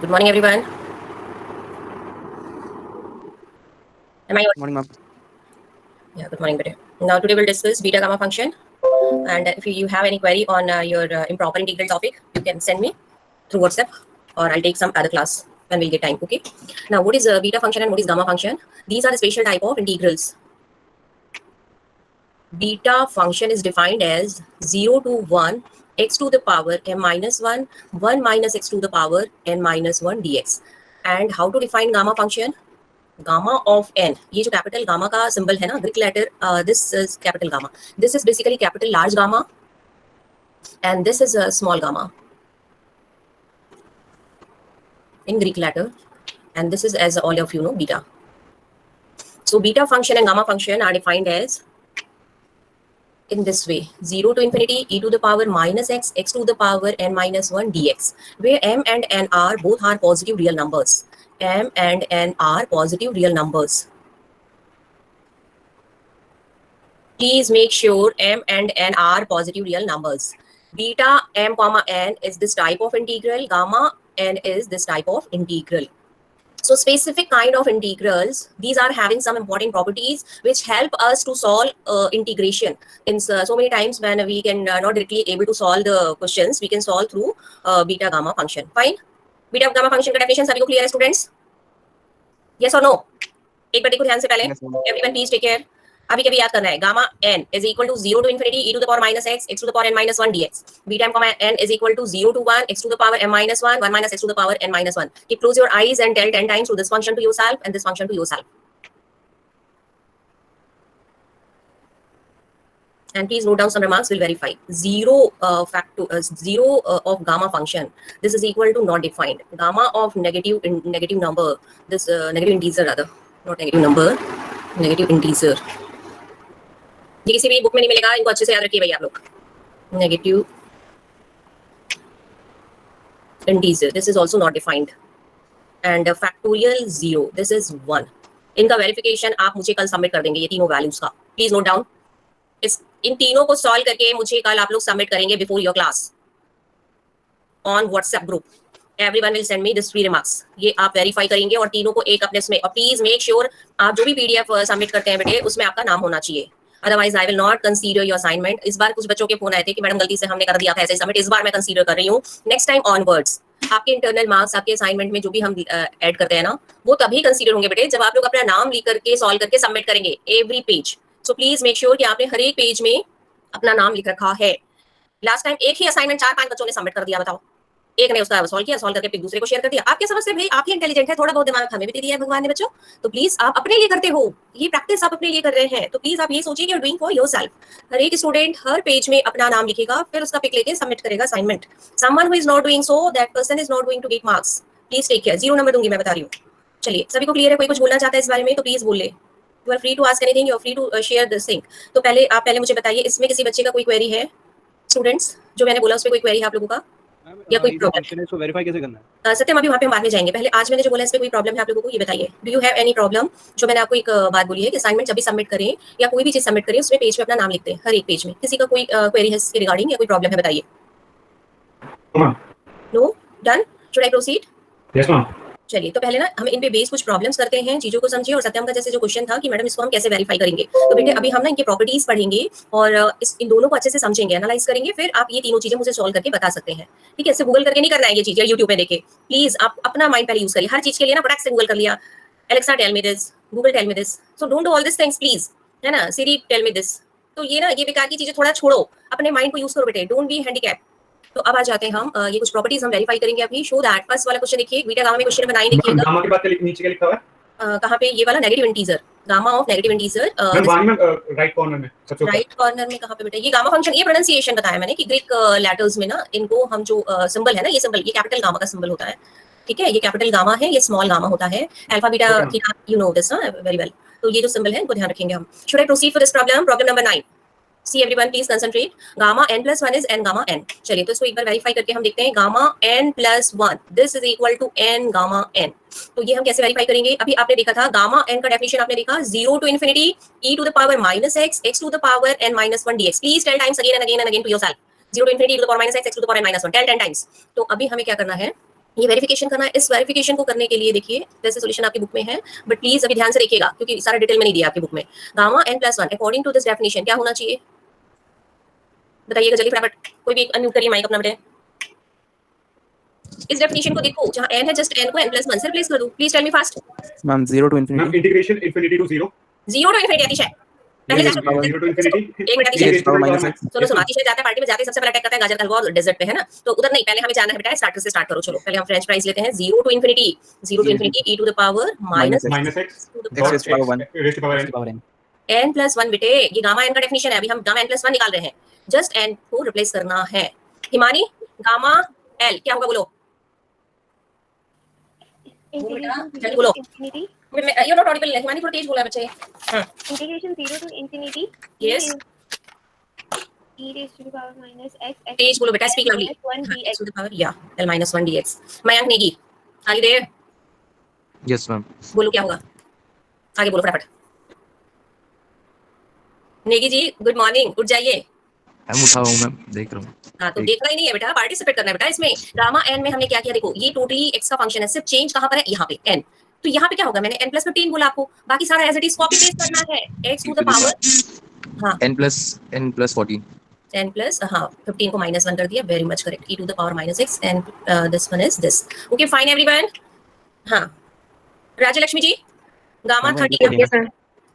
Good morning, everyone. Am I? Morning, ma'am. Yeah, good morning, beta. Now, today we'll discuss beta gamma function. And if you have any query on your improper integral topic, you can send me through WhatsApp, or I'll take some other class when we'll get time. Okay. Now, what is a beta function and what is gamma function? These are the special type of integrals. Beta function is defined as 0 to 1 x to the power m minus 1, 1 minus x to the power n minus 1 dx. And how to define gamma function? Gamma of n, ये जो capital gamma का symbol है ना, Greek letter, this is capital gamma, this is basically capital large gamma, and this is a small gamma in Greek letter, and this is, as all of you know, beta. So beta function and gamma function are defined as in this way: 0 to infinity e to the power minus x, x to the power n minus 1 dx, where m and n are both are positive real numbers. M and n are positive real numbers. Please make sure m and n are positive real numbers. Beta m comma n is this type of integral. Gamma n is this type of integral. So specific kind of integrals, these are having some important properties which help us to solve integration. In so many times when we can not directly able to solve the questions, we can solve through beta gamma function. Fine. Beta gamma function का definition सभी को clear है students? Yes or no? एक बार देखो ध्यान से पहले. Yes, ma'am. Everyone please take care. अभी कभी याद करना है, gamma n is equal to 0 to infinity e to the power minus x, x to the power n minus 1 dx. Beta m comma n is equal to 0 to 1 x to the power m minus 1, 1 minus x to the power n minus 1. Keep close your eyes and tell 10 times to this function to yourself and this function to yourself. And please note down some remarks, we'll verify. Zero of gamma function, this is equal to not defined. Gamma of negative number, this negative integer rather, not negative number, negative integer. ये किसी भी book में नहीं मिलेगा, इनको अच्छे से याद रखिए भैया आप लोग. Negative integer, this is also not defined. And factorial 0, this is 1. इनका वेरिफिकेशन आप मुझे कल सबमिट कर देंगे, ये तीनों वैल्यूज का. Please note down. इन तीनों को सॉल्व करके मुझे कल आप लोग सबमिट करेंगे before your class on WhatsApp group. Everyone will send me this 3 remarks. ये आप वेरीफाई करेंगे और तीनों को एक अपने इसमें. और प्लीज मेक श्योर आप जो भी पीडीएफ सबमिट करते हैं बेटे, उसमें आपका नाम होना चाहिए. Otherwise I will not consider your assignment. इस बार कुछ बच्चों के फोन आए थे कि मैडम गलती से हमने कर दिया था ऐसे सबमिट. इस बार मैं कंसीडर कर रही हूँ. नेक्स्ट टाइम ऑनवर्ड्स आपके इंटरनल मार्क्स, आपके असाइनमेंट में जो भी हम ऐड करते हैं ना, वो तभी कंसीडर होंगे बेटे जब आप लोग अपना नाम लिख करके सॉल्व करके सबमिट करेंगे every page. So please make sure कि आपने हर एक पेज में अपना नाम लिख रखा है. लास्ट टाइम एक ही असाइनमेंट 4-5 बच्चों ने सबमिट कर दिया, बताओ. एक ने उसका सॉल्व किया, सॉल्व करके फिर दूसरे को शेयर कर दिया. आप क्या समझते हैं भाई, आप ही इंटेलिजेंट है, थोड़ा बहुत दिमाग हमें भी दे दिया है भगवान ने बच्चों. तो प्लीज आप अपने लिए करते हो, ये प्रैक्टिस आप अपने लिए कर रहे हैं, तो प्लीज आप ये सोचिए कि you are doing for yourself. हर एक स्टूडेंट हर पेज में अपना नाम लिखेगा, फिर उसका पिक लेके सबमिट करेगा assignment. Someone who is not doing so, that person is not going to get marks. Please take care. 0 number दूंगी मैं, बता रही हूँ. चलिए, सभी को क्लियर है? कोई कुछ बोलना चाहता है इस बारे में तो प्लीज बोल ले. You are free to ask anything, you are free to share this thing. तो पहले मुझे बताइए, इसमें किसी बच्चे का कोई क्वेरी है? स्टूडेंट्स, जो मैंने बोला उस पे कोई क्वेरी है आप लोगों का या कोई प्रॉब्लम है? इसको वेरीफाई कैसे करना है? सत्यम, अभी वहाँ पे हम बाद में जाएंगे. पहले आज मैंने जो बोला इस पे कोई प्रॉब्लम है आप लोगों को, ये बताइए. Do you have any problem? जो मैंने आपको एक बात बोली है कि असाइनमेंट जब भी सबमिट करें या कोई भी चीज सबमिट करें, उसमें पेज पे अपना नाम लिखते हैं हर एक पेज में. किसी का कोई क्वेरी है इसके रिगार्डिंग या कोई प्रॉब्लम है, बताइए. No? Done? Should I proceed? Yes ma'am. चलिए, तो पहले ना हम इन पे बेस कुछ प्रॉब्लम्स करते हैं, चीजों को समझिए. और सत्यम का जैसे जो क्वेश्चन था कि मैडम इसको हम कैसे वेरीफाई करेंगे, तो बेटे अभी हम ना इनके प्रॉपर्टीज पढ़ेंगे और इन दोनों को अच्छे से समझेंगे, एनालाइज करेंगे, फिर आप ये तीनों चीजें मुझे सॉल्व करके बता सकते हैं. ठीक है? इससे गूगल करके नहीं करना है ये चीज, या यूट्यूब पे देखे. प्लीज आप अपना माइंड पहले यूज करिए. हर चीज के लिए ना फटाक से गूगल कर लिया, Alexa tell me this, Google tell me this. So don't do all this things please, है ना. Siri tell me this. तो ये ना, ये बेकार की चीजें थोड़ा छोड़ो, अपने माइंड को यूज करो बेटे. Don't be handicap. तो अब आ जाते हैं हम, ये कुछ प्रॉपर्टीज हम वेरीफाई करेंगे अभी. शो दैट फर्स्ट वाला क्वेश्चन देखिए, बीटा गामा में क्वेश्चन बनाई देखिएगा. गामा के बाद नीचे क्या लिखा हुआ है? कहाँ पे? ये वाला negative integer, gamma of negative integer. Right corner में, सबसे ऊपर. राइट कॉर्नर में कहाँ पे बेटा? ये गामा फंक्शन, ये प्रोनाउंसिएशन बताया मैंने कि ग्रीक लेटर्स में ना, इनको हम जो सिंबल है ना, ये सिंबल, ये कैपिटल गामा का सिंबल होता है. ठीक है? ये कैपिटल गामा है, ये स्मॉल गामा होता है. Alpha beta, you know this very well. तो ये जो सिंबल है इनको ध्यान रखेंगे हम. Should I proceed for this problem? Problem number 9. See everyone, please concentrate. Gamma n plus 1 is n gamma n. चलिए, तो इसको एक बार वेरीफाई करके हम देखते हैं. Gamma n plus 1, this is equal to n gamma n. तो ये हम कैसे वेरीफाई करेंगे? अभी आपने देखा था गामा n का डेफिनेशन आपने देखा, 0 to infinity e to the power minus x, x to the power n minus 1 dx. Please tell times again and again and again to yourself. 0 to infinity e to the power minus x, x to the power n minus 1. Tell 10 times. तो अभी हमें क्या करना है? ये verification करना है। इस वेरिफिकेशन को करने के लिए देखिए वैसे सॉल्यूशन आपकी बुक में है, बट प्लीज अभी ध्यान से देखिएगा क्योंकि सारा डिटेल में नहीं दिया आपकी बुक में। Gamma n plus 1 according to this definition क्या होना चाहिए बताइएगा जल्दी फटाफट। कोई भी अनम्यूट करिए माइक अपना बेटे। इस डेफिनेशन को देखो, जहां n है जस्ट n को n प्लस 1 से रिप्लेस कर दो। Please tell me fast. Ma'am 0 to ma'am infinity integration infinity to 0 0 to infinity अतिशय पहले जा 0 टू इनफिनिटी एक मिनट अतिशय x पावर माइनस x सुनो सुनो अतिशय जाता है पार्टी में जाते ही सबसे पहले अटैक करता है गाजर का हलवा और डेजर्ट पे, है ना? तो उधर नहीं, पहले हमें जाना है बेटा स्टार्टर से स्टार्ट करो। चलो पहले हम फ्रेंच फ्राइज लेते हैं। 0 to infinity e to the power minus minus x to the x dot power 1 x raise to power n power n n plus 1 बेटे, ये गामा n का डेफिनेशन है। अभी हम गामा n प्लस 1 निकाल रहे हैं, जस्ट n को रिप्लेस करना है। हिमानी गामा l क्या होगा बोलो जल्दी बोलो। You not Audible. हिमानी थोड़ा तेज बोला बच्चे। हां integration 0 to infinity yes e raised to the power minus x तेज बोलो बेटा, speak loudly. 1 dx to the power या l minus 1 dx। Mayank Negi आगे दे यस मैम बोलो क्या होगा, आगे बोलो फटाफट। नेगी जी गुड मॉर्निंग, उठ जाइए। मैं उठा हूं मैम, देख रहा हूं। हाँ तो देखना ही नहीं है बेटा, पार्टिसिपेट करना है बेटा इसमें। गामा n में हमने क्या किया देखो, ये टोटली x का फंक्शन है, सिर्फ चेंज कहां पर है यहाँ पे n। तो यहाँ पे क्या होगा, मैंने n प्लस 15 बोला आपको, बाकी सारा as it is copy paste करना है x टू द पावर हाँ n plus 14 10 प्लस हाँ 15 को माइनस 1 कर दिया, very much correct, e to the power minus x and this one is this. Okay fine everyone. हाँ राज्य लक्ष्मी जी गामा 30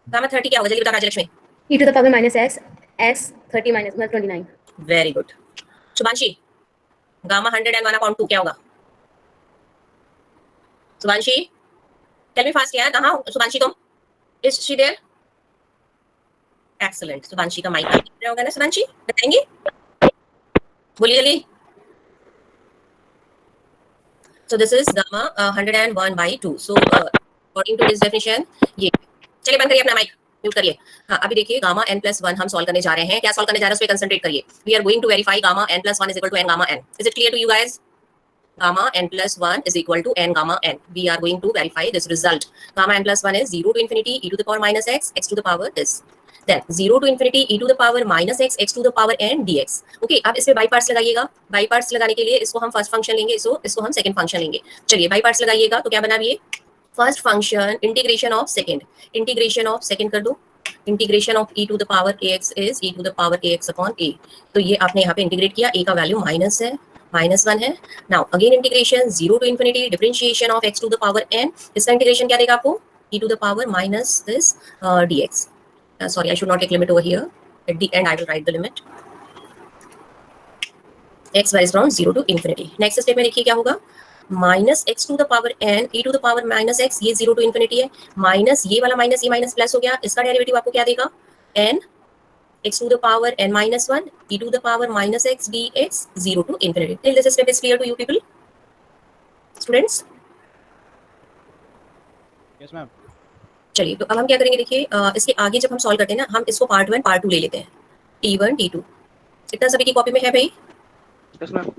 गामा 30 क्या होगा जल्दी बता राज्य Lakshmi. e to the power minus x 30 minus 29 very good. Shubhanshi gamma 101/2 क्या होगा? शुभांशी टेल मी फास्ट क्या है, कहाँ हो शुभांशी तुम? Is she there? Excellent. Shubhanshi का माइक दिख रहा होगा ना, शुभांशी बताएंगे बोलिए जल्दी। So this is gamma 101/2. So according to this definition ये चलिए बंद करिए अपना माइक, म्यूट करिए। हाँ अभी देखिए गामा n प्लस 1 हम सॉल्व करने जा रहे हैं। क्या सॉल्व करने जा रहे हैं उस पे कंसंट्रेट करिए। We are going to verify gamma n plus 1 is equal to n gamma n। Is it clear to you guys? Gamma n plus 1 is equal to n gamma n. We are going to verify this result. Gamma n plus 1 is 0 to infinity e to the power minus x, x to the power this. Then 0 to infinity e to the power minus x, x to the power n dx. Okay, अब इसमें by parts लगाइएगा। By parts लगाने के लिए इसको हम first function लेंगे, इसको हम सेकंड फंक्शन लेंगे। चलिए बाई पार्ट्स लगाइएगा तो क्या बना ये first function integration of second कर दो। Integration of e to the power ax is e to the power ax upon a। तो ये आपने यहाँ पे इंटीग्रेट किया, a का वैल्यू माइनस है, -1 है। Now again integration 0 to infinity differentiation of x to the power n। इसका इंटीग्रेशन क्या देगा आपको, e to the power minus this dx। Sorry I should not take limit over here, at the end I will write the limit. x varies from 0 to infinity। Next step में देखिए क्या होगा, minus x to the power n e to the power minus x, ये 0 to infinity है, minus ये वाला minus, ये minus plus हो गया। इसका डेरिवेटिव आपको क्या देगा, n x to the power n minus 1 e to the power minus x dx 0 to infinity। Till this step is clear to you people, students? Yes ma'am. चलिए तो अब हम क्या करेंगे देखिए, इसके आगे जब हम सॉल्व करते हैं ना, हम इसको पार्ट 1 पार्ट 2 ले लेते हैं, t1 t2। इतना सभी की कॉपी में है भाई? Yes ma'am.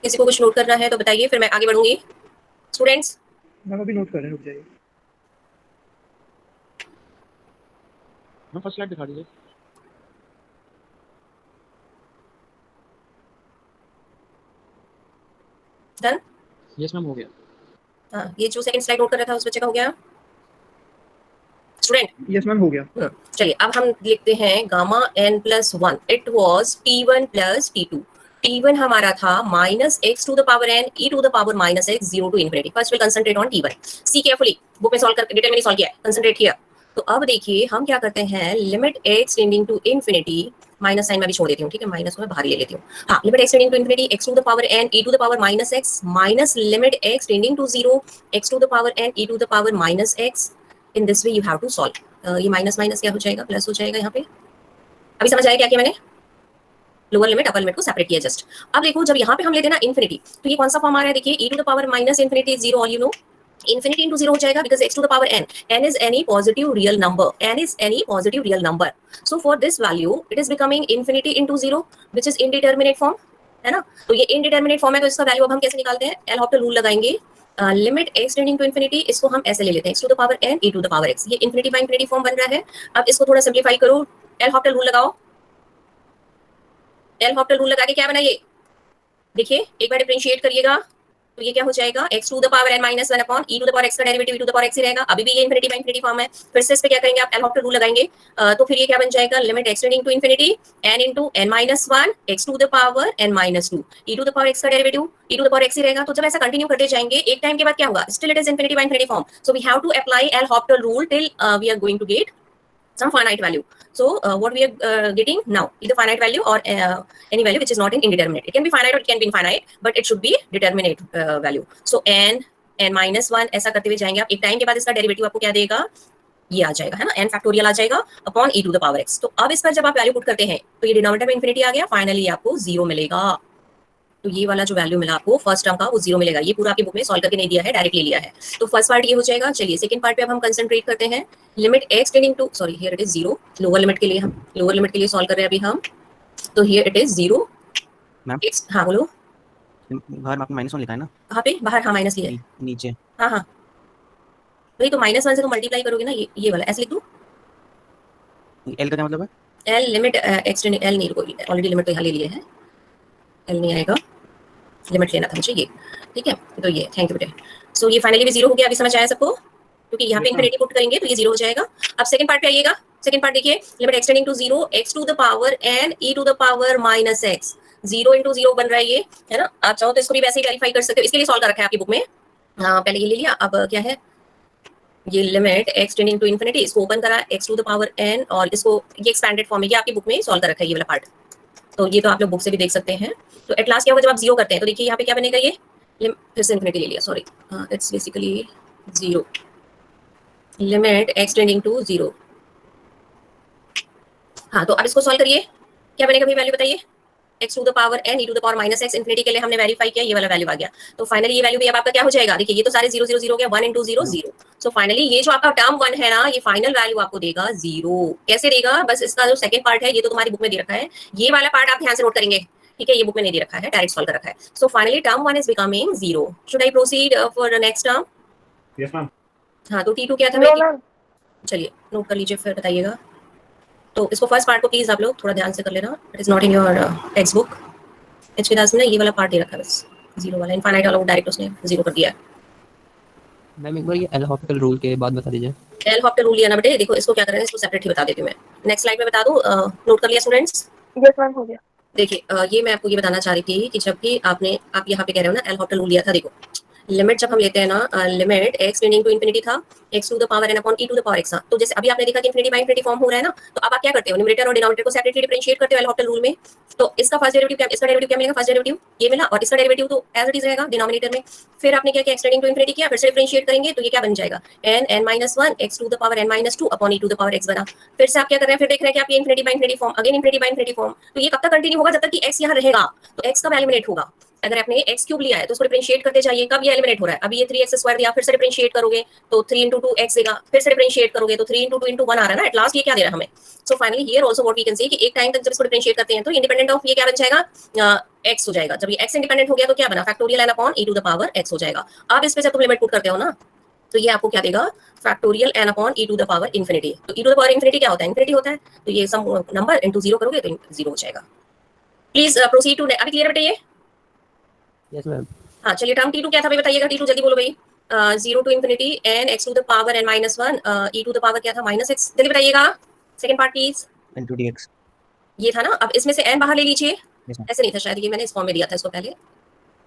किसी को कुछ नोट करना है तो बताइए, फिर मैं आगे बढ़ूंगी। स्टूडेंट्स मैम अभी नोट कर रहे हैं, रुक जाइए। मैम फर्स्ट स्लाइड दिखा दीजिए। डन? यस मैम हो गया। हाँ ये जो सेकंड स्लाइड नोट कर रहा था उस बच्चे का हो गया स्टूडेंट? यस मैम हो गया। चलिए अब हम लिखते हैं gamma n plus 1 it was t1 plus t2। t1 हमारा था minus x to the power n e to the power minus x 0 to infinity. First will concentrate on t1। See carefully, book में solve करके detail में नहीं solve किया है, concentrate here. तो अब देखिए हम क्या करते हैं, limit x tending to infinity, minus sign में भी छोड़ देती हूँ, ठीक है, माइनस को मैं बाहर ले लेती हूँ। हाँ limit x tending to infinity x to the power n e to the power minus x minus limit x tending to 0 x to the power n e to the power minus x। In this way you have to solve. ये minus minus क्या हो जाएगा, plus हो जाएगा यहाँ पे। अभी समझ आया क्या किया मैंने, लोअर लिमिट अपर लिमिट को सेपरेट किया जस्ट। अब देखो जब यहाँ पे हम लेते हैं ना इंफिनिटी, तो ये कौन सा फॉर्म आ रहा है देखिए, e to the power minus infinity 0, all you know infinity into 0 हो जाएगा because x to the power n is any positive real number, n is any positive real number, so for this value it is becoming infinity into 0 which is indeterminate form, है ना। तो ये indeterminate form है, तो इसका value अब हम कैसे निकालते हैं, एल हॉपिटल रूल लगाएंगे। Limit x tending to infinity, इसको हम ऐसे ले लेते हैं x to the power n e to the power x। ये इंफिनिटी बाय इंफिनिटी फॉर्म बन रहा है। अब इसको थोड़ा सिंपलीफाई करो, एल हॉपिटल रूल लगाओ। एल हॉपिटल रूल लगा के क्या बना ये देखिए, एक बार डिफरेंशिएट करिएगा, तो ये क्या हो जाएगा x to the power n minus one upon e to the power x का derivative e to the power x ही रहेगा। अभी भी ये इन्फिनिटी बाय इन्फिनिटी फॉर्म है। फिर से इस पे क्या करेंगे आप एल हॉपिटल रूल लगाएंगे। तो फिर ये क्या बन जाएगा limit x tending to infinity n into n minus one x to the power n minus two e to the power x का derivative e to the power x ही रहेगा। तो जब ऐसा कंटिन्यू करते जाएंगे एक टाइम के बाद क्या होगा still it is infinity by infinity form. So we have to apply L'Hopital rule till we are going to get some finite value. So what we are getting now, either finite value or any value which is not in indeterminate. It can be finite or it can be infinite, but it should be determinate value. So n minus 1 ऐसा करते हुए जाएंगे आप। एक time के बाद इसका derivative आपको क्या देगा, ये आ जाएगा, है ना, n फैक्टोरियल आ जाएगा upon e to the power x। तो अब इस पर जब आप वैल्यू पुट करते हैं तो ये डिनोमिनेटर में इन्फिनिटी आ गया, फाइनली आपको 0 मिलेगा। तो ये वाला जो वैल्यू मिला आपको फर्स्ट टर्म का वो 0 मिलेगा। ये पूरा आपकी बुक में सॉल्व करके नहीं दिया है, डायरेक्ट ले लिया है। तो फर्स्ट पार्ट ये हो जाएगा। चलिए सेकंड पार्ट पे अब हम कंसंट्रेट करते हैं। Limit x tending to, sorry here it is 0, lower limit के लिए हम लोअर लिमिट के लिए सॉल्व कर रहे हैं अभी हम। तो here it is 0 ma'am x, हां बोलो। बाहर आपने -1 लिखा है ना, कहां पे बाहर? हां माइनस लिया है नीचे। हां हां वही तो -1 से तो मल्टीप्लाई करोगे ना, ये वाला ऐसे लिख दूं। l का क्या मतलब है? l limit x tending, l नहीं, ऑलरेडी लिमिट तो यहां ले लिए है, l नहीं आएगा, लिमिट लेना था मुझे ये, ठीक है। तो ये थैंक यू बेटे। सो ये फाइनली भी 0 हो गया। अभी समझ आया सबको, क्योंकि यहाँ पे इन्फिनिटी पुट करेंगे तो ये 0 हो जाएगा। अब सेकंड पार्ट पे आइएगा। सेकंड पार्ट देखिए, limit x tending to 0 x to the power n e to the power minus x, 0 into 0 बन रहा है ये, है ना। आप चाहो तो इसको भी वैसे ही वेरीफाई कर सकते हो, इसके लिए सॉल्व कर रखा है आपकी बुक में। पहले ये ले लिया, अब क्या है, ये limit x tending to infinity, इसको ओपन करा x to the power n, और इसको ये एक्सपेंडेड फॉर्म है, ये आपकी बुक में सॉल्व कर रखा है ये वाला पार्ट। तो ये तो आप लोग बुक से भी देख सकते हैं। तो एट लास्ट क्या होगा जब आप 0 करते हैं, तो देखिए यहाँ पे क्या बनेगा, ये फिर से इन्फिनिटी ले लिया, sorry, it's basically 0, limit x tending to 0। हाँ, तो अब इसको सॉल्व करिए, क्या बनेगा भाई, वैल्यू बताइए। x to the power n e to the power minus x, infinity के लिए हमने वेरीफाई किया, ये वाला वैल्यू आ गया। तो फाइनली ये वैल्यू भी अब आपका क्या हो जाएगा, देखिए ये तो सारे 0 0 0 हो गया, 1 into 0 0। सो फाइनली ये जो आपका टर्म 1 है ना, ये फाइनल वैल्यू आपको देगा 0। कैसे देगा, बस इसका जो सेकंड पार्ट है ये तो तुम्हारी बुक में दे रखा है, ये वाला पार्ट आप ध्यान से नोट करेंगे, ठीक है। ये बुक में नहीं दे रखा है, डायरेक्ट सॉल्व कर रखा है। So finally term 1 is becoming 0। Should I proceed for the next term? Yes, ma'am. हाँ, तो t2 क्या था No, मेरी, ma'am. चलिए नोट कर लीजिए फिर बताइएगा। तो इसको फर्स्ट पार्ट को प्लीज आप लोग थोड़ा ध्यान से कर लेना, it is not in your text book. H के दास में ये वाला पार्ट दे रखा है, बस 0 वाला इनफाइनाइट वाला, वो डायरेक्ट उसने 0 कर दिया है। मैम एक बार ये एल हॉपिटल रूल के बाद बता दीजिए। एल हॉपिटल रूल लिया ना बेटे, देखो इसको क्या करना है, इसको सेपरेट ही बता देती हूँ मैं। नेक्स्ट स्लाइड में बता दूं, नोट कर लिया स्टूडेंट्स? Yes, ma'am, हो गया। देखिए ये मैं आपको ये बताना चाह रही थी कि जब भी आप यहाँ पे कह रहे हो ना एल हॉपिटल रूल लिया था, देखो लिमिट जब हम लेते हैं ना, limit x tending to infinity था, x to the power n upon e to the power x था। तो जैसे अभी आपने देखा कि इन्फिनिटी बाय इन्फिनिटी फॉर्म हो रहा है ना, तो अब आप क्या करते हो, न्यूमरेटर और डिनोमिनेटर को सेपरेटली डिफरेंशिएट करते हो एल हॉपिटल रूल में। तो इसका फर्स्ट डेरिवेटिव क्या, इसका डेरिवेटिव क्या मिलेगा, फर्स्ट डेरिवेटिव ये मिला, और इसका डेरिवेटिव तो एज इट इज रहेगा डिनोमिनेटर में। फिर आपने क्या किया, x टेंडिंग टू इन्फिनिटी किया, फिर से डिफरेंशिएट करेंगे तो ये क्या बन जाएगा, n minus 1 x to the power n minus 2 upon e to the power x बना। फिर से आप क्या कर रहे हैं, फिर देख रहे हैं कि आप ये infinity by infinity form, again infinity by infinity form. तो ये कब तक कंटिन्यू होगा, जब तक कि x यहाँ रहेगा। तो x कब एलिमिनेट होगा, अगर आपने x क्यूब लिया है तो उसको डिफरेंशिएट करते जाइए, कब ये एलिमिनेट हो रहा है, अभी ये 3x स्क्वायर दिया, फिर से डिफरेंशिएट करोगे तो 3 into 2x देगा, फिर से डिफरेंशिएट करोगे तो 3 into 2 into 1 आ रहा है ना। एट लास्ट ये क्या दे रहा है हमें। So finally here also what we can see कि एक टाइम तक जब इसको डिफरेंशिएट करते हैं तो इंडिपेंडेंट ऑफ ये क्या बन जाएगा, x हो जाएगा। जब ये x इंडिपेंडेंट हो गया तो क्या बना, factorial n upon e to the power x हो जाएगा। अब इस पे जब तुम लिमिट पुट करते हो ना, तो ये आपको क्या देगा, factorial n upon e to the power infinity. तो e to the power infinity क्या होता है, इंफिनिटी होता है। तो ये सम नंबर इनटू 0 करोगे तो 0 हो जाएगा। प्लीज प्रोसीड टू, अभी क्लियर बताइए। Yes ma'am. हाँ चलिए, टर्म t2 क्या था भाई, बताइएगा t2 जल्दी बोलो भाई। 0 to infinity n x to the power n minus 1 e to the power क्या था, माइनस x, जल्दी बताइएगा। Second part please. into dx। ये था ना, अब इसमें से n बाहर ले लीजिए। Yes, ma'am. ऐसे नहीं था शायद, ये मैंने इस फॉर्म में दिया था इसको पहले।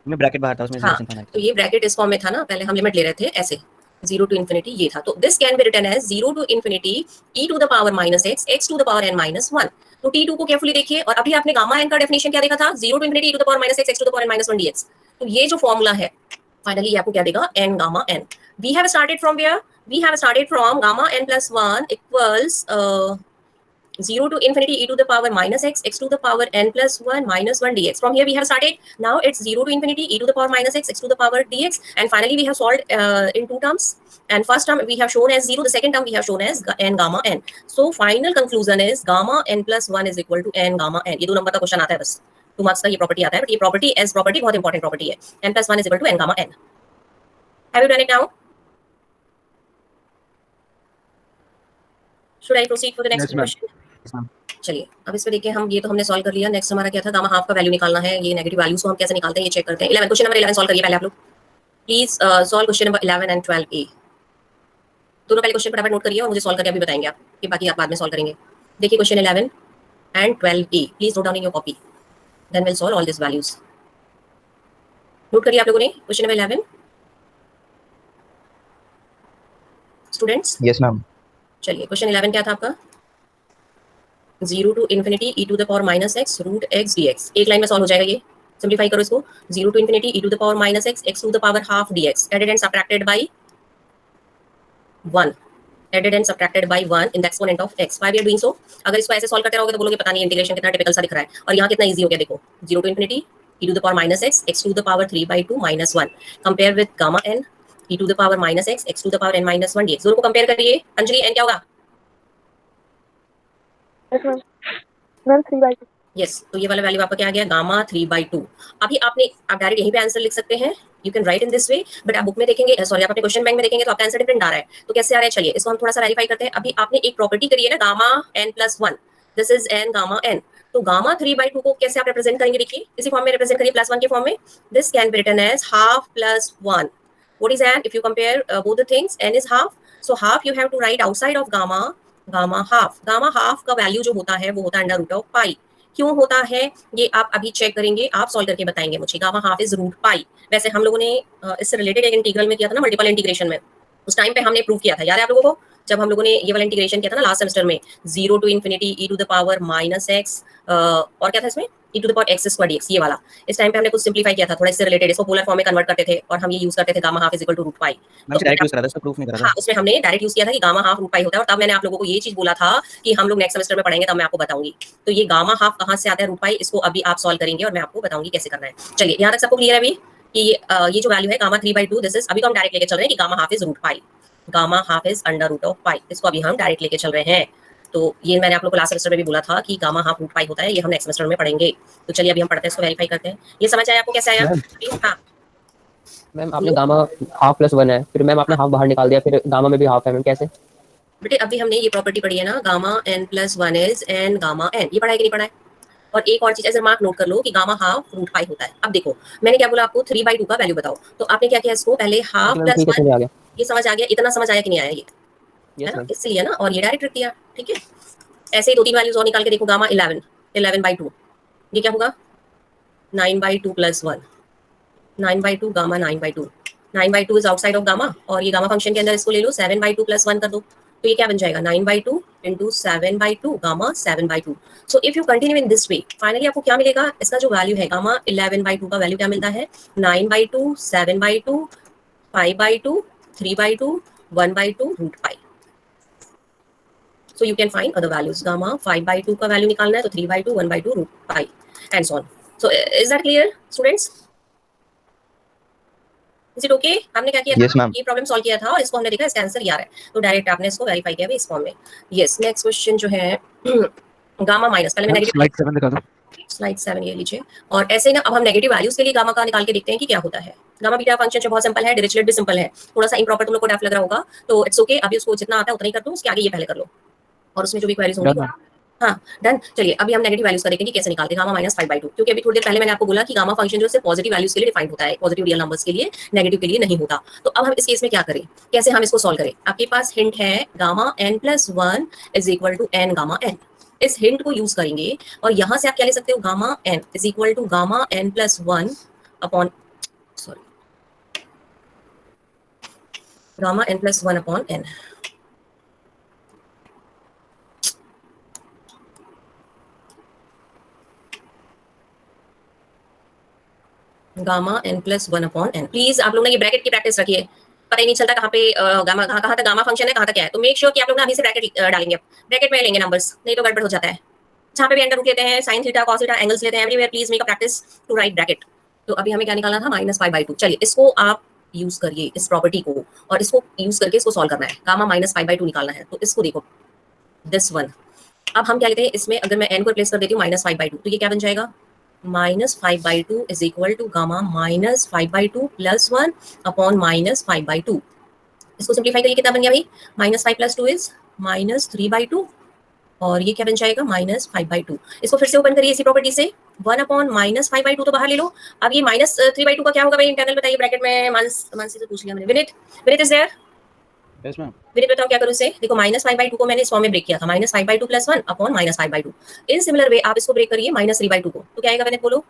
में ब्रैकेट बाहर था, उसमें हाँ, इक्वेशन था। तो ये ब्रैकेट इस फॉर्म में था ना, पहले हम लिमिट ले रहे थे ऐसे 0 टू इन्फिनिटी ये था। तो this can be written as 0 to infinity e to the power minus x x to the power n minus 1। तो t2 को केयरफुली देखिए, और अभी आपने गामा n का डेफिनेशन क्या देखा था, 0 to infinity e to the power minus x x to the power n minus 1 dx। तो ये जो फॉर्मूला है फाइनली ये आपको क्या देगा, n gamma n। We have started from where, we have started from gamma n plus 1 equals 0 to infinity e to the power minus x x to the power n plus 1 minus 1 dx. From here we have started. Now it's 0 to infinity e to the power minus x x to the power dx. And finally we have solved in two terms. And first term we have shown as 0. The second term we have shown as n gamma n. So final conclusion is gamma n plus 1 is equal to n gamma n. ये दो number का question आता है बस, 2 marks का ये property आता है, बट ये प्रॉपर्टी एज प्रॉपर्टी बहुत इंपॉर्टेंट प्रॉपर्टी है। n plus 1 is equal to n gamma n. Have you done it now? Should I proceed for the next Yes, ma'am. question? Yes, ma'am. चलिए अब इस पे देखिए, हम ये तो हमने सॉल्व कर लिया। नेक्स्ट हमारा क्या था, गामा हाफ का वैल्यू निकालना है। ये नेगेटिव वैल्यूज को हम कैसे निकालते हैं ये चेक करते हैं। 11 क्वेश्चन नंबर 11 सॉल्व करिए पहले आप लोग। Please solve question number 11 and 12 ए। दोनों पहले क्वेश्चन फटाफट नोट करिए और मुझे सॉल्व करके अभी बताएंगे आप, कि बाकी आप बाद में सॉल्व करेंगे। देखिए question 11 and 12 A, please note down in your copy, then will solve all this values. Note करिए आप लोगों ने question number 11 students. Yes ma'am. चलिए क्वेश्चन 11 क्या था आपका? 0 to infinity e to the power minus x root x dx। एक line में सॉल्व हो जाएगा ये, सिंप्लीफाई करो इसको। 0 to infinity e to the power minus x x to the power half dx added and subtracted by 1, added and subtracted by 1 in the exponent of x। Why we are doing so? अगर इसको ऐसे solve करते रहोगे तो बोलोगे पता नहीं integration कितना टिपिकल सा दिख रहा है, और यहाँ कितना इजी हो गया देखो। 0 to infinity e to the power minus x x to the power 3/2 minus 1 compare with gamma n e to the power minus x x to the power n minus 1 dx। दोनों को compare करिए। Anjali n क्या होगा? Ma'am 3/2। Yes, तो ये वाला value आपका क्या आ गया? गामा 3/2। अभी आपने, आप डायरेक्ट यहीं पे आंसर लिख सकते हैं, you can write in this way, but आप बुक में देखेंगे, सॉरी आप अपने क्वेश्चन बैंक में देखेंगे तो आपका आंसर डिफरेंट आ रहा है। तो कैसे आ रहा है, चलिए इसको हम थोड़ा सा वेरीफाई करते हैं। अभी आपने एक प्रॉपर्टी करी है ना, gamma n+1, this is n gamma n। तो गामा 3/2 को कैसे आप रिप्रेजेंट करेंगे? देखिए इसी फॉर्म में रिप्रेजेंट करिए, +1 के फॉर्म में। This can be written as half plus 1। What is n? If you compare both the things, n is half, so half you have to write outside of gamma, gamma half. Gamma half का value जो होता है वो होता है under root of पाई। क्यों होता है ये आप अभी चेक करेंगे, आप सॉल्व करके बताएंगे मुझे। Gamma half is root pi. वैसे हम लोगों ने इससे रिलेटेड एक इंटीग्रल में किया था ना, मल्टीपल इंटीग्रेशन में, उस टाइम पे हमने प्रूव किया था, याद है आप लोगों को? जब हम लोगों ने ये वाला इंटीग्रेशन किया था ना लास्ट सेमेस्टर में, 0 to infinity e to the power minus x, और क्या था इसमें, e to the power x square dx, ये वाला। इस टाइम पे हमने कुछ सिंप्लीफाई किया था, थोड़ा इससे रिलेटेड, इसको पोलर फॉर्म में कन्वर्ट करते थे और हम ये यूज करते थे gamma half is equal to root pi. Ma'am direct use करा था, इसका प्रूफ नहीं करा था। हाँ, उसमें हमने डायरेक्ट यूज किया था कि गामा हाफ रूट पाई होता है, और तब मैंने आप लोगों को ये चीज बोला था कि हम लोग नेक्स्ट सेमेस्टर में पढ़ेंगे, तब मैं आपको बताऊंगी। तो ये गामा हाफ कहाँ से आता है, रूट पाई, इसको अभी आप सॉल्व करेंगे और मैं आपको बताऊंगी कैसे करना है। चलिए यहाँ तक सबको क्लियर है अभी कि ये जो वैल्यू है गामा 3/2, दिस इज, अभी तो हम डायरेक्ट लेके चल रहे हैं कि gamma half is root pi, gamma half is under root of pi, इसको अभी हम डायरेक्ट लेके चल रहे हैं। तो ये मैंने आप लोगों को लास्ट सेमेस्टर में भी बोला था कि गामा हाफ रूट पाई होता है, ये हम नेक्स्ट सेमेस्टर में पढ़ेंगे। तो चलिए अभी हम पढ़ते हैं, इसको वेरीफाई करते हैं। ये समझ आया आपको, कैसे आया? हाँ मैम आपने गामा हाफ प्लस 1 है, फिर मैम आपने हाफ बाहर निकाल दिया, फिर गामा में भी हाफ है मैम, कैसे? बेटे अभी हमने ये प्रॉपर्टी पढ़ी है ना, gamma n+1 is n gamma n, ये पढ़ा है कि नहीं पढ़ा है? और एक और चीज ऐसे मार्क नोट कर लो कि गामा हाफ रूट पाई होता है। अब देखो मैंने क्या बोला आपको, 3/2 का वैल्यू बताओ, तो आपने क्या किया, इसको पहले हाफ प्लस 1, आ गया। ये समझ आ गया? इतना समझ आया कि नहीं आया ये, है यस ना, मैम। इसलिए ना, और ये डायरेक्ट रख दिया, ठीक है। ऐसे ही 2-3 वैल्यूज और निकाल के देखो। गामा 11/2, ये क्या होगा, 9/2 + 1, 9/2 gamma 9/2, 9/2 is outside of gamma, और ये गामा फंक्शन के अंदर इसको ले लो, 7/2 + 1 कर दो, तो ये क्या बन जाएगा, 9/2 × 7/2 gamma 7/2। So if you continue in this way, finally आपको क्या मिलेगा, इसका जो वैल्यू है गामा 11/2 का वैल्यू क्या मिलता है, 9/2, 7/2, 5/2, 3/2, 1/2 root pi. So you can find other values. Gamma 5/2 का वैल्यू निकालना है तो 3/2, 1/2 root pi and so on. So is that clear, students? Is it okay? हमने क्या किया Yes, था, ma'am. ये प्रॉब्लम सॉल्व किया था और इसको हमने देखा इसका आंसर ये आ रहा है, तो डायरेक्ट आपने इसको वेरीफाई किया इस फॉर्म में। यस, नेक्स्ट क्वेश्चन जो है गामा माइनस, पहले मैं नेगेटिव स्लाइड 7 दिखा दो। स्लाइड 7 ये लीजिए। और ऐसे ना अब हम नेगेटिव वैल्यूज के लिए गामा का निकाल के देखते हैं कि क्या होता है। गामा बीटा फंक्शन जो बहुत सिंपल है, डिरिचलेट भी सिंपल है, थोड़ा सा इम्प्रॉपर तुम लोग को टफ लग रहा होगा तो इट्स ओके, अभी उसको जितना आता है उतना ही कर दो, उसके आगे ये पहले कर लो और उसमें जो भी क्वेरीज होंगी। हाँ डन। चलिए अभी हम नेगेटिव वैल्यूज का देखेंगे कैसे निकालते हैं गामा -5/2, क्योंकि अभी थोड़ी देर पहले मैंने आपको बोला कि गामा फंक्शन जो है पॉजिटिव वैल्यूज के लिए डिफाइंड होता है, पॉजिटिव रियल नंबर्स के लिए, नेगेटिव के लिए नहीं होता। तो अब हम इस केस में क्या करें, कैसे हम इसको सॉल्व करें। आपके पास हिंट है gamma n+1 = n gamma n, इस हिंट को यूज करेंगे और यहाँ से आप क्या ले सकते हो, gamma n = gamma n+1 upon, sorry, gamma n+1 upon n। Gamma n+1 upon n। Please आप लोग ना ये ब्रैकेट की प्रैक्टिस रखिए, पता ही नहीं चलता कहाँ पे गामा कहाँ तक गामा फंक्शन है, कहाँ तक क्या है। तो मेक श्योर कि आप लोग ना अभी से ब्रैकेट डालेंगे, ब्रैकेट में लेंगे नंबर्स, नहीं तो गड़बड़ हो जाता है। जहाँ पे भी अंडर रूट लेते हैं, sine theta cos theta angles लेते हैं, everywhere please make a practice to write bracket. तो अभी हमें क्या निकालना था, -5/2। चलिए इसको आप यूज करिए इस प्रॉपर्टी को, और इसको यूज करके इसको सॉल्व करना है। गामा -5/2 निकालना है, तो इसको देखो दिस वन। अब हम क्या लेते हैं इसमें, अगर मैं n को रिप्लेस कर देती हूँ -5/2, तो ये क्या बन जाएगा, -5/2 = गामा -5/2 + 1 अपॉन -5/2। इसको सिंप्लीफाई करिए, कितना बन गया भाई, -5 + 2 इज -3/2 और ये क्या बन जाएगा -5/2। इसको फिर से ओपन करिए इसी प्रॉपर्टी से, 1/-5/2 तो बाहर ले लो। अब ये -3/2 का क्या होगा भाई इंटरनल बताइए ब्रैकेट में। मानसी से पूछ लिया मैंने। Vineet is there? Yes ma'am. Vineet बताओ क्या करूं इसे। देखो -5/2 को मैंने इस फॉर्म में ब्रेक किया था, -5/2 + 1 अपॉन -5/2। इन सिमिलर वे आप इसको ब्रेक करिए -3/2 को, तो क्या आएगा विनीत बोलो?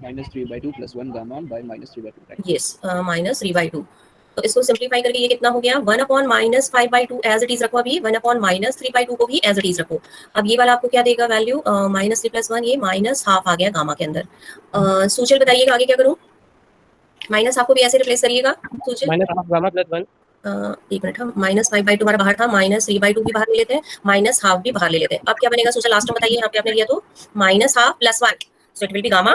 -3/2 + 1 गामा by -3/2 राइट। यस, -3/2। तो इसको सिंपलीफाई करके ये कितना हो गया, 1/-5/2 एज इट इज रखो। अभी 1/-3/2 को भी एज इट इज रखो। अब ये वाला आपको क्या देगा वैल्यू, -3 + 1 ये -½ आ गया गामा के अंदर। सूचल बताइएगा आगे क्या करूं। माइनस आपको भी ऐसे रिप्लेस करिएगा सूचल। -½ गामा + 1 एक मिनट, हम -5/2 हमारा बाहर था, -3/2 भी बाहर ले लेते हैं, -½ भी बाहर ले लेते हैं। अब क्या बनेगा सूचल लास्ट में बताइए, यहाँ पे आपने लिया तो -½ + 1, so it will be gamma.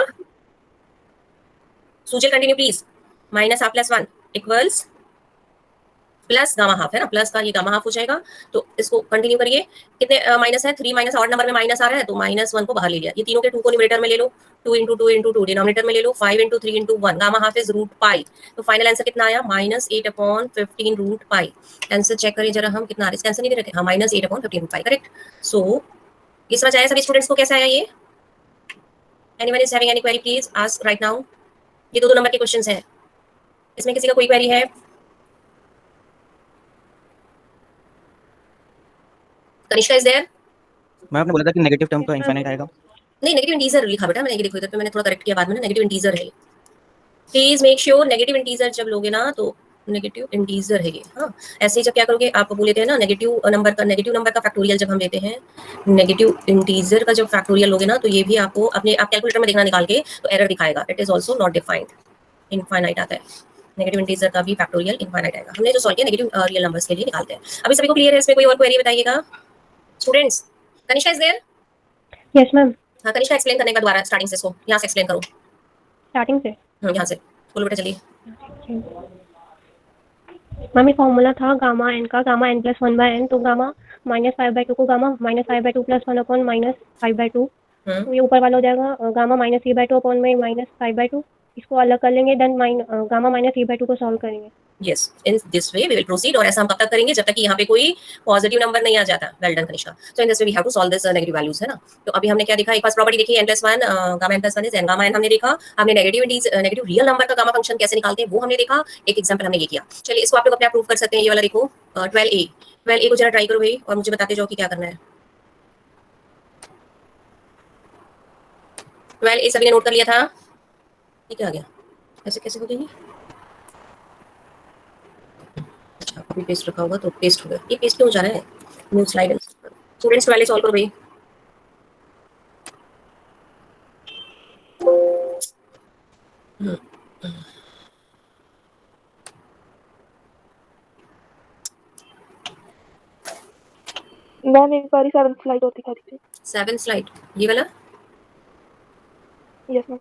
सूचल continue please. -½ + 1 equals plus gamma half है ना, प्लस का ये गामा हाफ हो जाएगा। तो इसको कंटिन्यू करिए। कितने माइनस है, 3 माइनस ऑड नंबर में माइनस आ रहा है तो -1 को बाहर ले लिया। ये तीनों के 2 को न्यूमरेटर में ले लो, 2 × 2 × 2 डिनोमिनेटर में ले लो, 5 × 3 × 1 गामा हाफ इज √π। तो फाइनल आंसर कितना आया, -8/15 √π। आंसर चेक करिए जरा हम, कितना आ रहा है इसका आंसर नहीं दे रखे। हाँ, -8/15 √π करेक्ट। सो ये समझ आया सभी स्टूडेंट्स को कैसे आया ये? Anyone is having any query please ask right now. ये 2 नंबर के क्वेश्चंस हैं, इसमें किसी का कोई क्वेरी है? Kanishka is there? मैं आपने बोला था कि नेगेटिव टर्म का इनफाइनाइट आएगा। नहीं, नेगेटिव इंटीजर लिखा बेटा मैंने, ये देखो इधर पे मैंने थोड़ा करेक्ट किया बाद में ना, नेगेटिव इंटीजर है। Please make sure negative integer जब लोगे ना तो नेगेटिव इंटीजर है ये। हाँ, ऐसे ही जब क्या करोगे आप बोले थे ना, नेगेटिव नंबर का फैक्टोरियल जब हम लेते हैं, नेगेटिव इंटीजर का जब फैक्टोरियल लोगे ना तो ये भी आपको अपने आप कैलकुलेटर में देखना निकाल के, तो एरर दिखाएगा। It is also not defined, infinite आता है। नेगेटिव इंटीजर का भी फैक्टोरियल इनफाइनाइट आएगा। हमने जो सॉल्व किया नेगेटिव रियल नंबर्स के लिए निकालते हैं। अभी सभी को क्लियर है? इसमें कोई और क्वेरी बताइएगा students? Kanishka is there? Yes ma'am. हाँ, कनिष्का एक्सप्लेन करने का दोबारा स्टार्टिंग से, इसको यहाँ से एक्सप्लेन करो। स्टार्टिंग से यहाँ से बोलो बेटा, चलिए। मैम ये फॉर्मूला था गामा एन का, गामा n + 1/n, तो गामा -5/2 को गामा -5/2 + 1 अपॉन -5/2, तो ये ऊपर वाला हो जाएगा गामा -3/2 अपॉन में -5/2। इसको अलग कर लेंगे, देन गामा -3/2 को सॉल्व करेंगे। Yes, in this way we will proceed. और ऐसा हम तब तक करेंगे जब तक कि यहाँ पे कोई पॉजिटिव नंबर नहीं आ जाता। Well done Kanishka. So in this way we have to solve this negative values, है ना। तो अभी हमने क्या देखा, एक फर्स्ट प्रॉपर्टी देखी n + 1, gamma n + 1 is n gamma n हमने देखा। हमने नेगेटिव रियल नंबर का गामा फंक्शन कैसे निकालते हैं वो हमने देखा। एक एग्जांपल हमने ये किया। चलिए इसको आप लोग अपने आप प्रूव कर सकते हैं। ये वाला देखो 12a को जरा ट्राई करो भाई और मुझे बताते जाओ कि क्या करना है। 12a सभी ने नोट कर लिया था? ये क्या आ गया, ऐसे कैसे हो गई? अच्छा, अभी पेस्ट रखा होगा तो पेस्ट हो गया। ये पेस्ट क्यों हो जा रहा है? New slide. स्टूडेंट्स पहले सॉल्व करो भाई। मैम एक बार 7th स्लाइड और दिखा दीजिए। 7th स्लाइड ये वाला? Yes ma'am.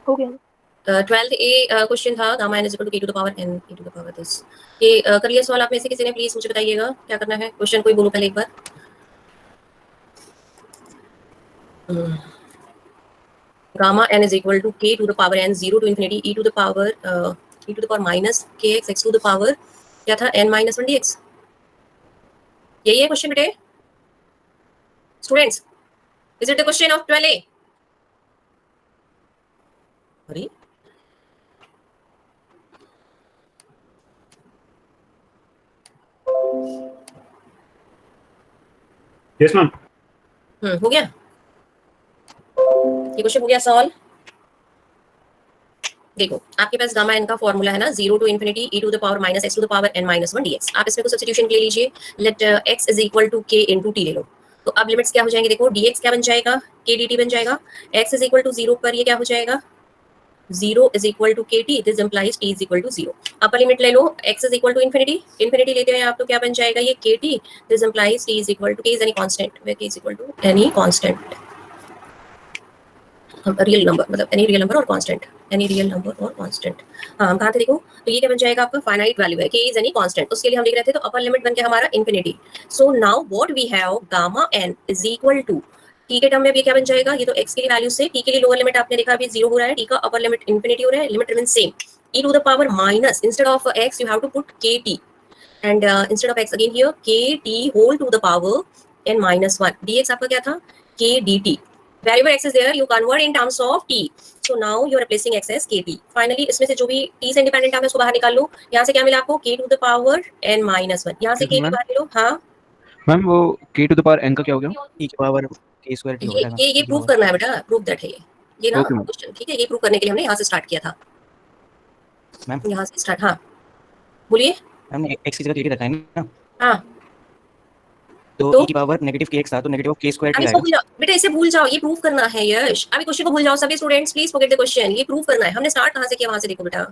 हो गया। 12th A क्वेश्चन था gamma n = k to the power n e to the power this। ये कर लिया सवाल आप में से किसी ने? प्लीज मुझे बताइएगा क्या करना है। क्वेश्चन कोई बोलो पहले एक बार। Gamma n = k to the power n 0 to infinity e to the power minus kx x to the power क्या था, n - 1 dx। यही है क्वेश्चन बेटे students? Is it the question of 12A? अरे Yes, ma'am. हो गया ये question, हो गया सॉल्व। देखो आपके पास गामा n का फॉर्मूला है ना, 0 to infinity e to the power minus x to the power n - 1 dx। आप इसमें को सब्स्टिट्यूशन ले लीजिए। लेट x = k × t ले लो। तो अब लिमिट्स क्या हो जाएंगे, देखो dx क्या बन जाएगा, k dt बन जाएगा। x = 0 पर ये क्या हो जाएगा, 0 = kt, this implies t = 0। Upper limit ले लो, x = infinity लेते हैं आप तो क्या बन जाएगा ये kt, this implies t = k is any constant, where k = any constant, real number, मतलब एनी रियल नंबर और कांस्टेंट, एनी रियल नंबर और कांस्टेंट। हाँ, हम कहाँ थे देखो, तो ये क्या बन जाएगा आपका फाइनाइट वैल्यू है, k इज एनी कांस्टेंट, उसके लिए हम लिख रहे थे तो अपर लिमिट बन गया हमारा infinity. So now what we have, gamma n = t के टर्म में भी क्या बन जाएगा, ये तो x के लिए वैल्यू से, t के लिए लोअर लिमिट आपने देखा अभी 0 हो रहा है, t का अपर लिमिट इंफिनिटी हो रहा है, limit remain same. e to the power minus, instead of x you have to put kt, and instead of x again here kt whole to the power n minus 1 dx आपका क्या था k dt. wherever x is there you convert in terms of t, so now you are replacing x as kt. finally इसमें से जो भी t से independent term है उसको बाहर निकाल लो. यहाँ से क्या मिला आपको k to the power n minus 1, यहाँ से k बाहर ले लो. हाँ मैम वो k to the power n का क्या हो गया? e की पावर k स्क्वायर t हो जाएगा. ये प्रूव करना है बेटा, प्रूव दैट है ये ना Okay, ma'am. क्वेश्चन. ठीक है, ये प्रूव करने के लिए हमने यहाँ से स्टार्ट किया था. मैम यहाँ से स्टार्ट. हाँ बोलिए. हमने x की जगह kt रखा है ना, हाँ तो तो? e की पावर नेगेटिव kx था तो नेगेटिव k स्क्वायर अब t इसको आएगा. भूल जाओ बेटा, इसे भूल जाओ, ये प्रूव करना है यश. अभी क्वेश्चन को भूल जाओ सभी students, please forget the question. ये प्रूव करना है. हमने स्टार्ट कहाँ से किया वहां से देखो बेटा.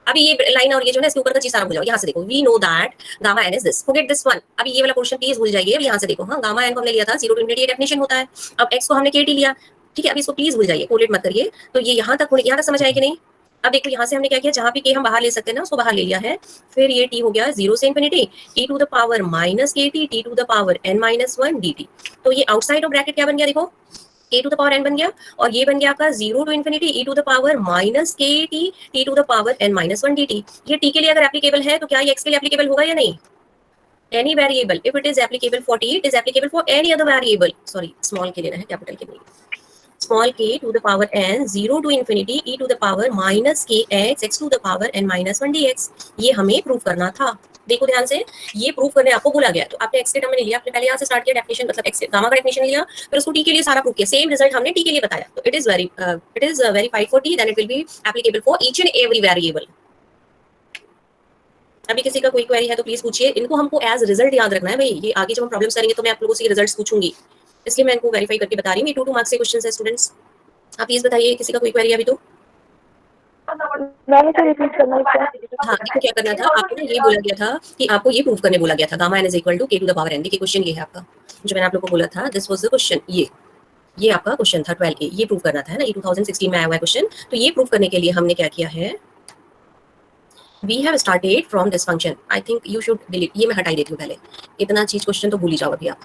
अभी ये लाइन और ये जो है इसके ऊपर का चीज सारा भूल जाओ. यहाँ से देखो, we know that gamma n is this, forget this one. अभी ये वाला पोर्शन प्लीज भूल जाइए. अब यहाँ से देखो, हाँ गामा एन को हमने लिया था 0 to infinity, ये डेफिनेशन होता है. अब x को हमने kt लिया. ठीक है, अभी इसको प्लीज भूल जाइए, कोलेट मत करिए. तो ये यहाँ तक समझ आया कि नहीं? अब देखो यहाँ से हमने क्या किया, जहाँ पे k हम बाहर ले सकते हैं ना उसको बाहर ले लिया है. फिर ये t हो गया 0 से infinity e to the power minus kt t to the power n minus 1 dt. तो ये आउटसाइड ऑफ ब्रैकेट क्या बन गया देखो, k to the power n बन गया, और ये बन गया आपका 0 to infinity e to the power minus kt t to the power n minus 1 dt. ये t के लिए अगर एप्लीकेबल है तो क्या ये x के लिए एप्लीकेबल होगा या नहीं? Any variable, if it is applicable for t, it is applicable for any other variable. Sorry, small के लेना है, कैपिटल के नहीं. Small k to the power n 0 to infinity e to the power minus kx x to the power n minus 1 dx. ये हमें prove करना था. देखो ध्यान से, ये प्रूव करने आपको बोला गया. तो आपने x के टर्म में लिया, आपने पहले यहाँ से स्टार्ट किया डेफिनेशन, मतलब x गामा का डेफिनेशन लिया, फिर उसको t के लिए सारा प्रूव किया. सेम रिजल्ट हमने t के लिए बताया. तो it is verified for t, then it will be applicable for each and every variable. अभी किसी का कोई क्वेरी है तो प्लीज पूछिए. इनको हमको एज रिजल्ट याद रखना है भाई. ये आगे जब हम प्रॉब्लम्स करेंगे तो मैं आप लोगों से रिजल्ट्स पूछूंगी, इसलिए मैं इनको वेरीफाई करके बता रही हूँ. ये 2 मार्क्स के क्वेश्चंस है स्टूडेंट्स. आप प्लीज बताइए किसी का कोई क्वेरी अभी तो. मैंने तो रिपीट करना है क्या? हाँ देखो क्या करना था आपको ना, ये बोला गया था कि आपको ये प्रूव करने बोला गया था gamma n is equal to k to the power n. देखिए क्वेश्चन ये है आपका, जो मैंने आप लोगों को बोला था, दिस वाज द क्वेश्चन. ये आपका क्वेश्चन था 12A. ये प्रूव करना था, है ना, ये 2016 में आया हुआ है क्वेश्चन. तो ये प्रूव करने के लिए हमने क्या किया है, we have started from this function. I think you should delete. ये मैं हटा ही देती हूँ पहले. इतना चीज क्वेश्चन तो भूल ही जाओ अभी आप.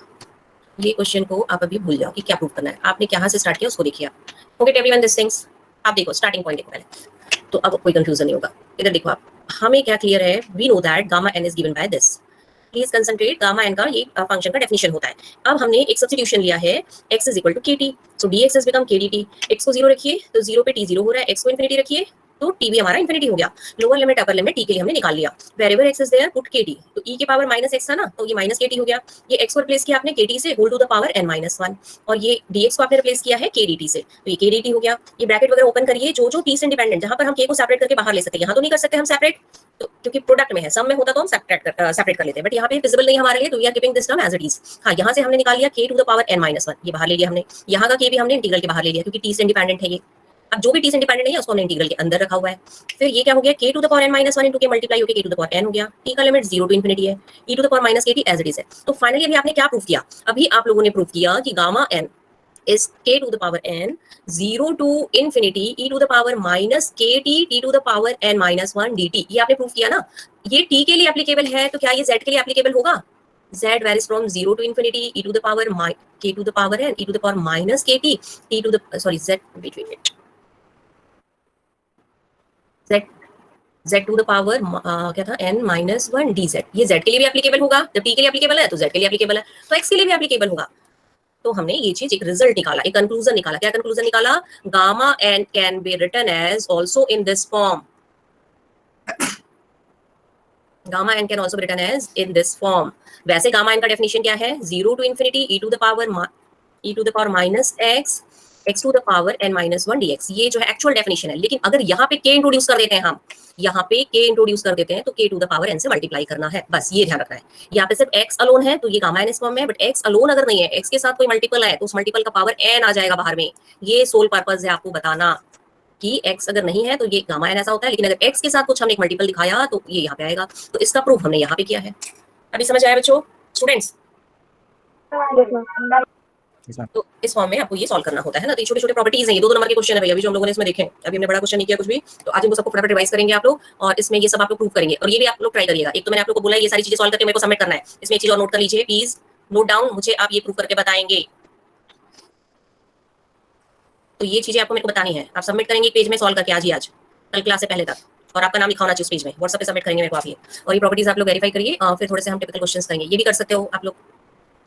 ये क्वेश्चन को आप अभी भूल जाओ कि क्या प्रूव करना है. आपने कहाँ से स्टार्ट किया उसको देखिए आप. Forget everyone these things. आप देखो स्टार्टिंग पॉइंट देखो पहले, तो अब कोई कंफ्यूजन नहीं होगा. इधर देखो आप, हमें क्या क्लियर है, we know that gamma n is given by this. Please concentrate. Gamma n का ये फंक्शन का डेफिनेशन होता है. अब हमने एक सब्स्टिट्यूशन लिया है, x is equal to kt, so dx has become kdt. x को 0 रखिए तो 0 पे t 0 हो रहा है, x को इन्फिनिटी रखिए तो t भी हमारा इन्फिनिटी हो गया. Lower limit upper limit t के लिए हमने निकाल लिया. Wherever x is there put kt, तो e के पावर माइनस x था ना, तो ये माइनस kt हो गया. ये x को रिप्लेस किया आपने kt से whole to the power n minus 1, और ये dx को आपने रिप्लेस किया है k dt से, तो ये k dt हो गया. ये ब्रैकेट वगैरह ओपन करिए, जो t से इंडिपेंडेंट, जहां पर हम k को सेपरेट करके बाहर ले सकते हैं, यहाँ तो नहीं कर सकते हम सेपरेट, तो क्योंकि प्रोडक्ट में है, सम में होता तो हम सेपरेट कर लेते हैं, बट यहाँ पे विजिबल नहीं हमारे लिए, तो we are keeping this term as it is. हाँ, यहाँ से हमने निकाल लिया k to the power n minus 1, ये बाहर ले लिया हमने. यहाँ का k भी हमने इंटीग्रल के बाहर ले लिया, क्योंकि t से इंडिपेंडेंट है ये. अब जो भी t से इंडिपेंडेंट नहीं है उसको हमने इंटीग्रल के अंदर रखा हुआ है. फिर ये क्या हो गया, k to the power n minus 1 into k multiply होकर k to the power n हो गया. t का लिमिट 0 टू इंफिनिटी है, e to the power minus kt as it is है. तो फाइनली अभी आपने क्या प्रूव किया, अभी आप लोगों ने प्रूव किया कि gamma n is k to the power n 0 to infinity e to the power minus kt t to the power n minus 1 dt. ये आपने प्रूव किया ना. ये t के लिए एप्लीकेबल है, तो क्या ये z के लिए एप्लीकेबल होगा? z varies from 0 to infinity e to the power k to the power n e to the power minus kt t to the z wait z to the power क्या था n minus 1 dz. ये z के लिए भी applicable होगा. जब t के लिए एप्लीकेबल है तो z के लिए एप्लीकेबल है, तो x के लिए भी एप्लीकेबल होगा. तो हमने ये चीज एक रिजल्ट निकाला, एक कंक्लूजन निकाला. क्या कंक्लूजन निकाला, gamma n can be written as also in this form. Gamma n can also be written as in this form. वैसे गामा n का डेफिनेशन क्या है, 0 to infinity e to the power minus x to the power n minus 1 dx. ये जो है actual definition है. लेकिन अगर यहाँ पे k इंट्रोड्यूस कर देते हैं, हम यहाँ पे k इंट्रोड्यूस कर देते हैं, तो k to the power n से मल्टीप्लाई करना है, बस ये ध्यान रखना है. यहाँ पे सिर्फ x अलोन है तो ये गामा n इस फॉर्म में है, बट x अलोन अगर नहीं है, x के साथ कोई मल्टीपल है तो उस मल्टीपल का पावर n आ जाएगा बाहर में. ये सोल पर्पस है आपको बताना कि x अगर नहीं है तो ये गामा n ऐसा होता है, लेकिन अगर x के साथ कुछ हमने एक मल्टीपल दिखाया तो ये यहाँ पे आएगा. तो इसका प्रूफ हमने यहाँ पे किया है. अभी समझ आया बच्चों, स्टूडेंट्स? तो इस फॉर्म में आपको ये सॉल्व करना होता है ना. तो ये छोटे छोटे प्रॉपर्टीज हैं, ये 2 नंबर के क्वेश्चन है भैया, अभी जो हम लोगों ने इसमें देखे. अभी हमने बड़ा क्वेश्चन नहीं किया कुछ भी, तो आज इनको सबको फटाफट रिवाइज करेंगे आप लोग, और इसमें ये सब आप लोग प्रूव करेंगे. और ये भी आप लोग ट्राई करिएगा. एक तो मैंने आप लोग को बोला ये सारी चीजें सॉल्व करके मेरे को सबमिट करना है. इसमें एक चीज और नोट कर लीजिए प्लीज, नोट डाउन, मुझे आप ये प्रूव करके बताएंगे. तो ये चीजें आपको मेरे को बतानी है. आप सबमिट करेंगे पेज में सॉल्व करके आज ही, आज कल क्लास से पहले तक. और आपका नाम लिखा होना चाहिए उस पेज में। व्हाट्सएप पे सबमिट करेंगे मेरे को आप ये, और ये प्रॉपर्टीज आप लोग वेरीफाई करिए। फिर थोड़े से हम टिपिकल क्वेश्चंस करेंगे, ये भी कर सकते हो आप लोग।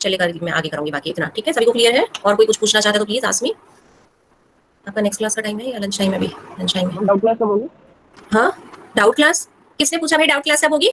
चलेगा, मैं आगे करूंगी बाकी इतना। ठीक है, सभी को क्लियर है? और कोई कुछ पूछना चाहता है तो प्लीज आस्क मी। आपका नेक्स्ट क्लास का टाइम है या लंच टाइम है? अभी लंच टाइम है। डाउट क्लास कब होगी? हाँ, डाउट क्लास किसने पूछा भाई? डाउट क्लास कब होगी?